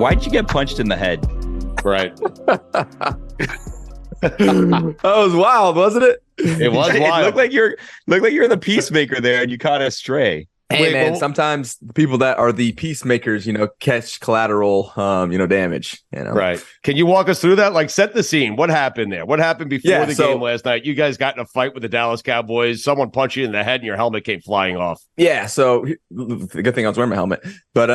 why'd you get punched in the head? Right. That was wild, wasn't it? It was wild. It looked like you're the peacemaker there, and you caught a stray. Hey, man, sometimes the people that are the peacemakers, catch collateral, damage. Right. Can you walk us through that? Like, set the scene. What happened there? What happened before the game last night? You guys got in a fight with the Dallas Cowboys. Someone punched you in the head, and your helmet came flying off. Yeah. So, good thing I was wearing my helmet. But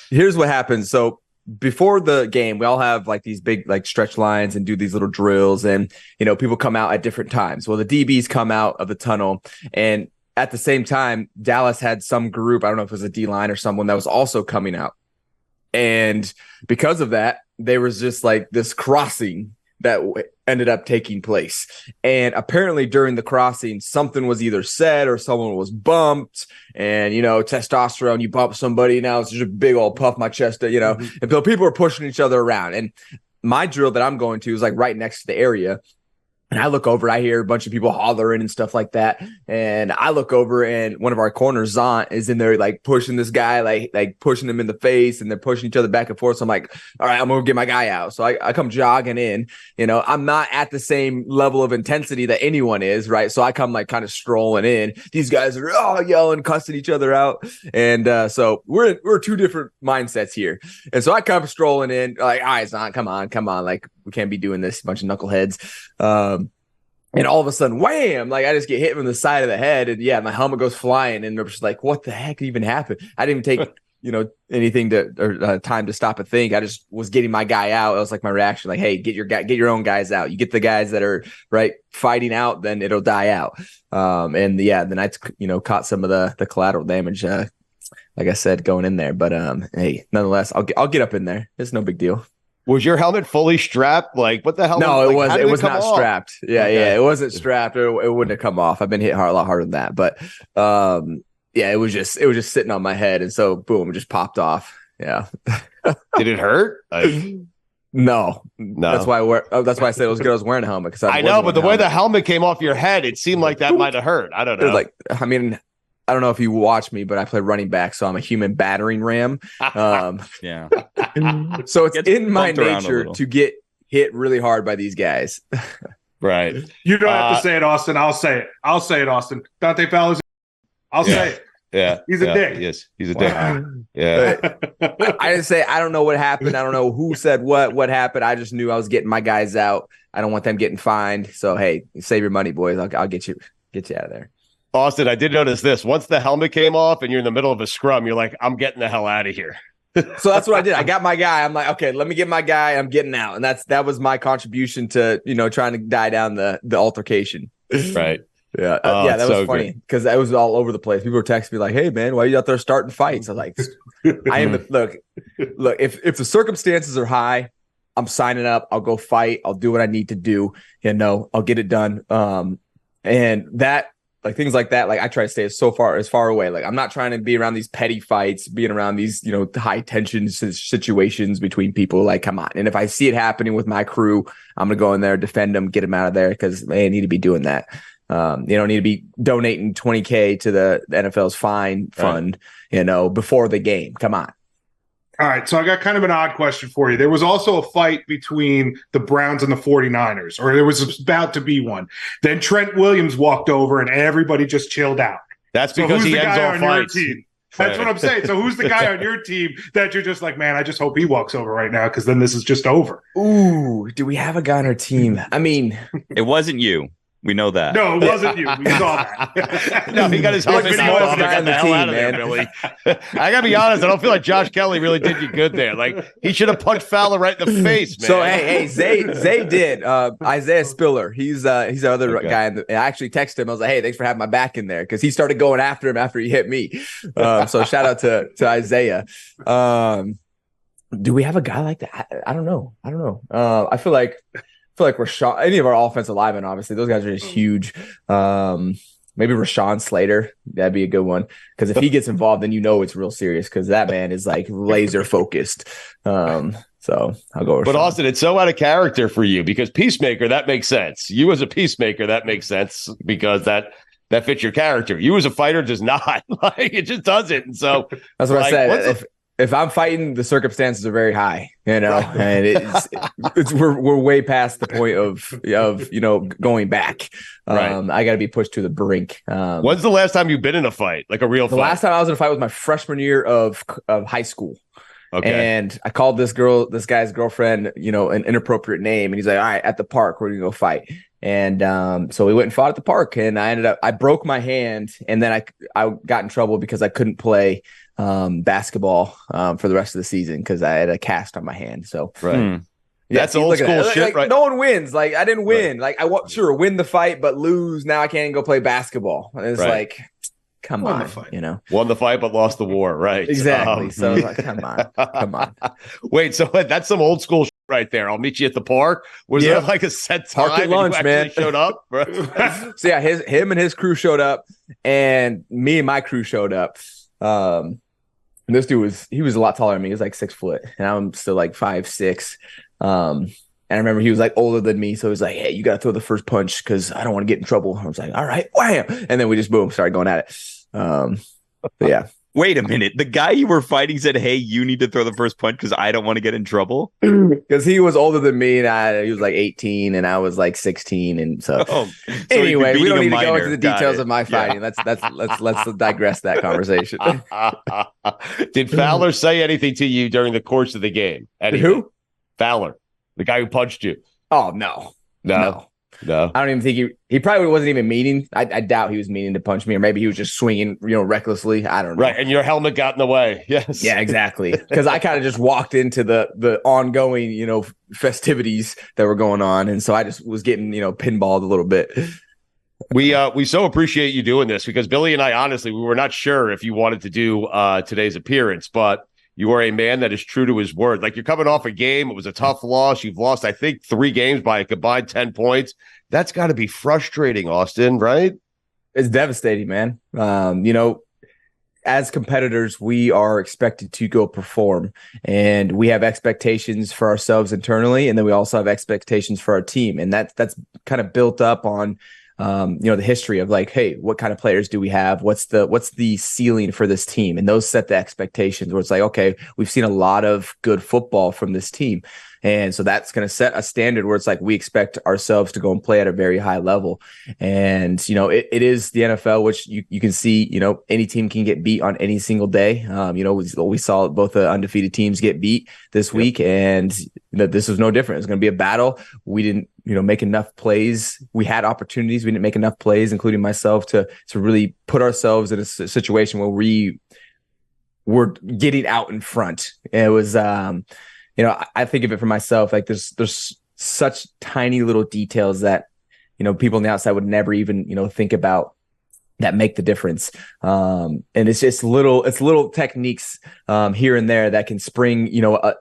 here's what happened. So, before the game, we all have like these big like stretch lines and do these little drills, and people come out at different times. Well, the DBs come out of the tunnel, and at the same time, Dallas had some group, I don't know if it was a D-line or someone that was also coming out. And because of that, there was just like this crossing that ended up taking place. And apparently during the crossing, something was either said or someone was bumped. And, testosterone, you bump somebody, now it's just a big old puff my chest, And so people were pushing each other around. And my drill that I'm going to is like right next to the area. And I look over, I hear a bunch of people hollering and stuff like that. And I look over, and one of our corners, Zont, is in there like pushing this guy, like pushing him in the face, and they're pushing each other back and forth. So I'm like, all right, I'm going to get my guy out. So I come jogging in. I'm not at the same level of intensity that anyone is, right? So I come like kind of strolling in. These guys are yelling, cussing each other out. And so we're two different mindsets here. And so I come strolling in like, all right, Zont, come on. Like, we can't be doing this, bunch of knuckleheads. And all of a sudden, wham, like I just get hit from the side of the head, and my helmet goes flying, and I'm just like, what the heck even happened? I didn't even take, anything or time to stop and think. I just was getting my guy out. It was like my reaction, like, hey, get your own guys out. You get the guys that are fighting out, then it'll die out. Then I caught some of the collateral damage, like I said, going in there. But hey, nonetheless, I'll get up in there. It's no big deal. Was your helmet fully strapped? Like, what the hell? No, it was not strapped. Yeah, it wasn't strapped. It wouldn't have come off. I've been hit a lot harder than that. But it was just sitting on my head, and so boom, it just popped off. Yeah. Did it hurt? No. That's why I said it was good I was wearing a helmet, because I know, but the way the helmet came off your head, it seemed like that might have hurt. I don't know. I don't know if you watch me, but I play running back, so I'm a human battering ram. Yeah. So it's in my nature to get hit really hard by these guys. Right. You don't have to say it, Austin. I'll say it, Austin. Dante Fowler's. I'll say it. Yeah. He's a dick. Yes, he's a dick. Yeah. I didn't say, I don't know what happened. I don't know who said what happened. I just knew I was getting my guys out. I don't want them getting fined. So, hey, save your money, boys. I'll get you out of there. Austin, I did notice this. Once the helmet came off and you're in the middle of a scrum, you're like, I'm getting the hell out of here. So that's what I did. I got my guy. I'm like, okay, let me get my guy. I'm getting out. And that was my contribution to, trying to die down the altercation. Right. Yeah. That was so funny because that was all over the place. People were texting me like, hey, man, why are you out there starting fights? I was like, look, if the circumstances are high, I'm signing up. I'll go fight. I'll do what I need to do. I'll get it done. And that, like things like that, like I try to stay as far away. Like I'm not trying to be around these petty fights, being around these, high tension situations between people. Like, come on. And if I see it happening with my crew, I'm going to go in there, defend them, get them out of there, because they need to be doing that. You don't need to be donating $20,000 to the NFL's fine fund, before the game. Come on. All right, so I got kind of an odd question for you. There was also a fight between the Browns and the 49ers, or there was about to be one. Then Trent Williams walked over and everybody just chilled out. That's because he ends all fights. That's what I'm saying. So who's the guy on your team that you're just like, man, I just hope he walks over right now, because then this is just over? Ooh, do we have a guy on our team? I mean, it wasn't you. We know that. No, it wasn't you. We saw that. No, he got his helmet off. Got the hell out of there, Billy. I got to be honest. I don't feel like Josh Kelly really did you good there. Like, he should have punched Fowler right in the face, man. So, hey, Zay did. Isaiah Spiller. He's the other guy. I actually texted him. I was like, hey, thanks for having my back in there, because he started going after him after he hit me. So shout out to Isaiah. Do we have a guy like that? I don't know. I feel like Rashawn, any of our offensive linemen, obviously, those guys are just huge. Maybe Rashawn Slater, that'd be a good one, because if he gets involved, then it's real serious, because that man is like laser focused. So I'll go. But Austin, it's so out of character for you, because Peacemaker, that makes sense. You as a Peacemaker, that makes sense, because that fits your character. You as a fighter does not. Like, it just doesn't. And so that's what I said. if I'm fighting, the circumstances are very high, and we're way past the point of going back. I got to be pushed to the brink. When's the last time you've been in a fight, like a real fight? The last time I was in a fight was my freshman year of high school. Okay. And I called this guy's girlfriend, an inappropriate name, and he's like, "All right, at the park, we're gonna go fight." And so we went and fought at the park, and I broke my hand, and then I got in trouble because I couldn't play basketball for the rest of the season because I had a cast on my hand. So right. That's old school shit, right? No one wins. Like, I didn't win. Right. Like, win the fight, but lose. Now I can't even go play basketball. And it's like, come on, won the fight, but lost the war. Right. Exactly. So I was like, come on. Wait, so that's some old school shit right there. I'll meet you at the park. Was there like a set time? Park at lunch, man. Showed up. So yeah, him and his crew showed up, and me and my crew showed up. And this dude was a lot taller than me. He was like 6 foot, and I'm still like 5'6". And I remember he was like older than me, so he was like, "Hey, you got to throw the first punch because I don't want to get in trouble." I was like, "All right, wham!" And then we just started going at it. But yeah. Wait a minute. The guy you were fighting said, "Hey, you need to throw the first punch because I don't want to get in trouble." Because he was older than me, and he was like 18, and I was like 16, and so anyway, we don't need to go into the details of my fighting. Yeah. Let's digress that conversation. Did Fowler say anything to you during the course of the game? Anything? Who? Fowler, the guy who punched you. Oh no. I don't even think he probably wasn't even meaning. I doubt he was meaning to punch me, or maybe he was just swinging, recklessly. I don't know. Right, and your helmet got in the way. Yes. Yeah, exactly. Because I kind of just walked into the ongoing, festivities that were going on, and so I just was getting, pinballed a little bit. We so appreciate you doing this because Billy and I, honestly, we were not sure if you wanted to do today's appearance, but you are a man that is true to his word. Like, you're coming off a game. It was a tough loss. You've lost, I think, 3 games by a combined 10 points. That's got to be frustrating, Austin, right? It's devastating, man. As competitors, we are expected to go perform, and we have expectations for ourselves internally, and then we also have expectations for our team. And that's kind of built up on the history of like, hey, what kind of players do we have? What's the ceiling for this team? And those set the expectations where it's like, okay, we've seen a lot of good football from this team. And so that's going to set a standard where it's like, we expect ourselves to go and play at a very high level. And, it is the NFL, which you can see, any team can get beat on any single day. We saw both the undefeated teams get beat this week, and this was no different. It's going to be a battle. We didn't, make enough plays. We had opportunities. We didn't make enough plays, including myself, to really put ourselves in a situation where we were getting out in front. It was, I think of it for myself, like there's such tiny little details that, people on the outside would never even, think about that make the difference. And it's just little techniques here and there that can spring,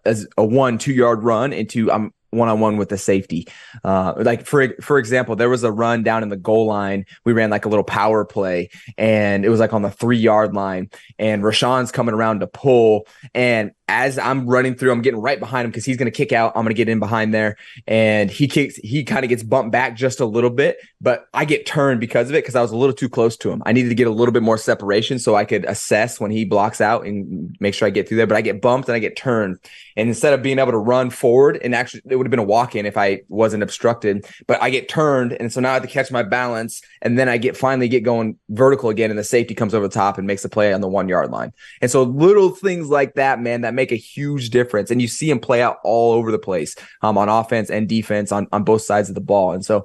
as a 1-2 yard run into one-on-one with the safety. Like for example, there was a run down in the goal line. We ran like a little power play, and it was like on the 3 yard line, and Rashawn's coming around to pull. And as I'm running through, I'm getting right behind him because he's going to kick out. I'm going to get in behind there, and he kind of gets bumped back just a little bit, but I get turned because of it, because I was a little too close to him. I needed to get a little bit more separation so I could assess when he blocks out and make sure I get through there, but I get bumped and I get turned. And instead of being able to run forward, and actually it would have been a walk-in if I wasn't obstructed, but I get turned. And so now I have to catch my balance, and then I finally get going vertical again, and the safety comes over the top and makes a play on the 1 yard line. And so little things like that, man, that make a huge difference. And you see him play out all over the place, on offense and defense, on both sides of the ball. And so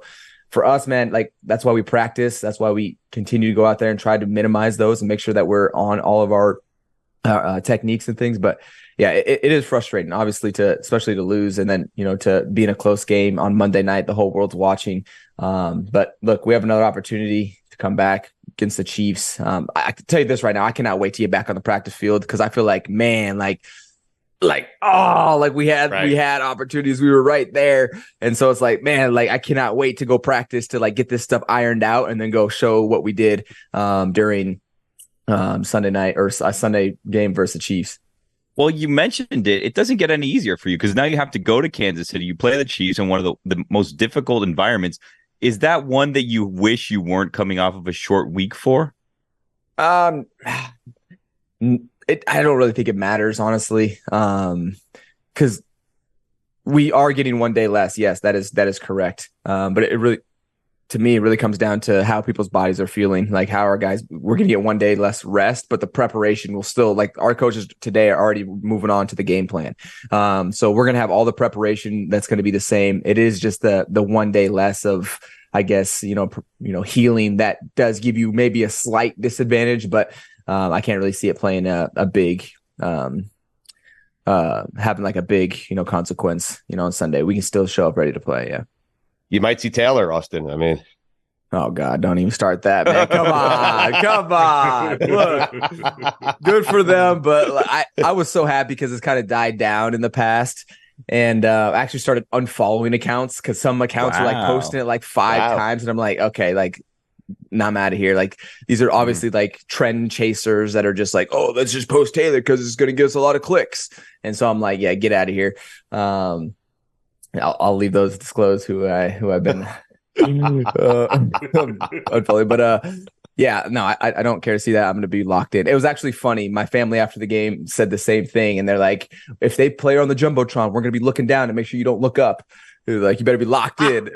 for us, man, like, that's why we practice. That's why we continue to go out there and try to minimize those and make sure that we're on all of our techniques and things. But yeah, it is frustrating, obviously, especially to lose, and then, to be in a close game on Monday night, the whole world's watching. But look, we have another opportunity to come back against the Chiefs. I can tell you this right now, I cannot wait to get back on the practice field, because I feel like, man, we had opportunities. We were right there. And so it's like, man, I cannot wait to go practice to get this stuff ironed out, and then go show what we did during Sunday night, or a Sunday game versus the Chiefs. Well, you mentioned it. It doesn't get any easier for you, because now you have to go to Kansas City. You play the Chiefs in one of the most difficult environments. Is that one that you wish you weren't coming off of a short week for? It I don't really think it matters, honestly, because we are getting one day less. Yes, that is correct. But it really, to me, it really comes down to how people's bodies are feeling. Like how our guys, we're going to get one day less rest, but the preparation will still, like our coaches today are already moving on to the game plan. So we're going to have all the preparation that's going to be the same. It is just the one day less of, I guess, healing that does give you maybe a slight disadvantage, but I can't really see it playing a big, having like a big, consequence, on Sunday. We can still show up ready to play. Yeah. You might see Taylor, Austin. I mean, oh God, don't even start that, man. Come on. Look, good for them. But I was so happy because it's kind of died down in the past. And I actually started unfollowing accounts because some accounts were like posting it like 5 times. And I'm like, okay, like, now I'm out of here. Like, these are obviously like trend chasers that are just like, oh, let's just post Taylor because it's going to give us a lot of clicks. And so I'm like, yeah, get out of here. I'll leave those disclosed who I've been unfollowing. But yeah, no, I don't care to see that. I'm going to be locked in. It was actually funny. My family after the game said the same thing, and they're like, if they play on the Jumbotron, we're going to be looking down to make sure you don't look up. They're like, you better be locked in.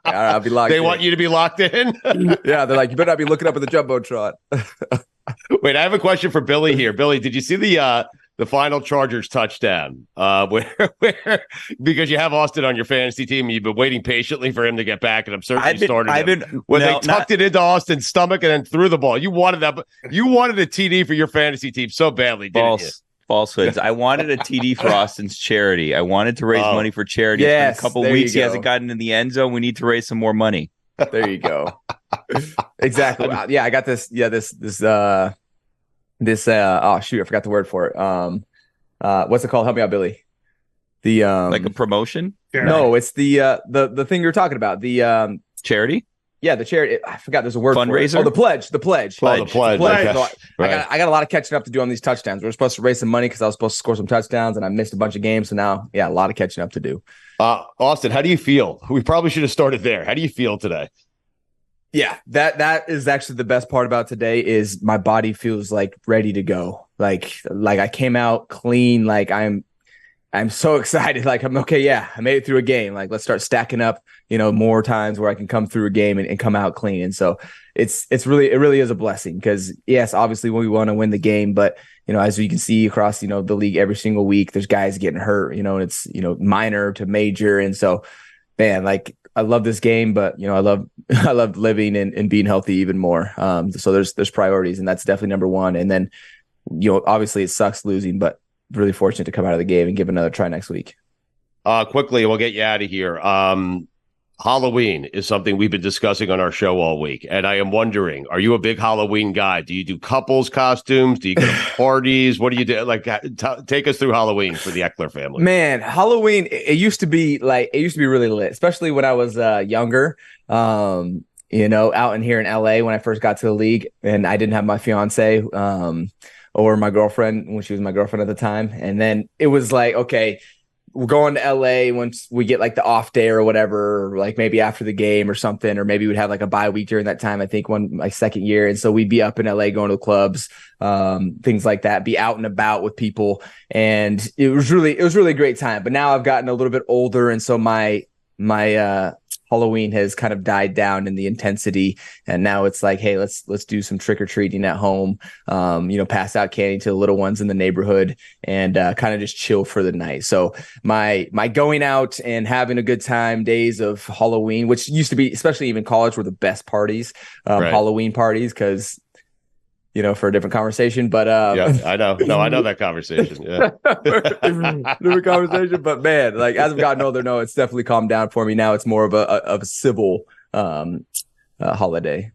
I'll be locked in. They want you to be locked in? Yeah, they're like, you better not be looking up at the Jumbotron. Wait, I have a question for Billy here. Billy, did you see the final Chargers touchdown? Where because you have Austin on your fantasy team, and you've been waiting patiently for him to get back, and I'm certain you started him. When they tucked it into Austin's stomach and then threw the ball. You wanted that, you wanted a TD for your fantasy team so badly, didn't you? Falsehoods. I wanted a TD for Austin's charity. I wanted to raise money for charity. Yes, it's been a couple weeks. He hasn't gotten in the end zone. We need to raise some more money. There you go. Exactly. Yeah, I got this. Yeah, this. Oh shoot, I forgot the word for it. What's it called? Help me out, Billy. The like a promotion? No, it's the thing you're talking about. The charity. Yeah, the charity. I forgot. There's a word fundraiser. For it. Oh, the pledge. The pledge. Oh, the pledge. Okay. So I got a lot of catching up to do on these touchdowns. We were supposed to raise some money because I was supposed to score some touchdowns, and I missed a bunch of games. So now, yeah, a lot of catching up to do. Austin, how do you feel? We probably should have started there. How do you feel today? Yeah, that is actually the best part about today is my body feels like ready to go. Like I came out clean. Like I'm so excited. Like I'm okay. Yeah, I made it through a game. Like let's start stacking up, more times where I can come through a game and come out clean. And so it really is a blessing because yes, obviously we want to win the game, but as you can see across, the league every single week, there's guys getting hurt, and it's, minor to major. And so, man, like I love this game, but I love living and being healthy even more. So there's priorities, and that's definitely number one. And then, obviously it sucks losing, but really fortunate to come out of the game and give another try next week. Quickly, we'll get you out of here. Halloween is something we've been discussing on our show all week. And I am wondering, are you a big Halloween guy? Do you do couples costumes? Do you go to parties? What do you do? Like, take us through Halloween for the Ekeler family. Man, Halloween, it used to be really lit, especially when I was younger. Out in here in LA when I first got to the league and I didn't have my fiance or my girlfriend when she was my girlfriend at the time. And then it was like, okay, we're going to LA once we get like the off day or whatever, or like maybe after the game or something, or maybe we'd have like a bye week during that time. I think my second year. And so we'd be up in LA going to the clubs, things like that, be out and about with people. And it was really a great time. But now I've gotten a little bit older. And so my Halloween has kind of died down in the intensity, and now it's like, hey, let's do some trick or treating at home, pass out candy to the little ones in the neighborhood, and kind of just chill for the night. So my going out and having a good time days of Halloween, which used to be, especially even college, were the best parties, right. Halloween parties, because for a different conversation, but yeah, I know. No, I know that conversation. Yeah. Different conversation, but man, like as I've gotten older, no, it's definitely calmed down for me. Now it's more of a civil holiday.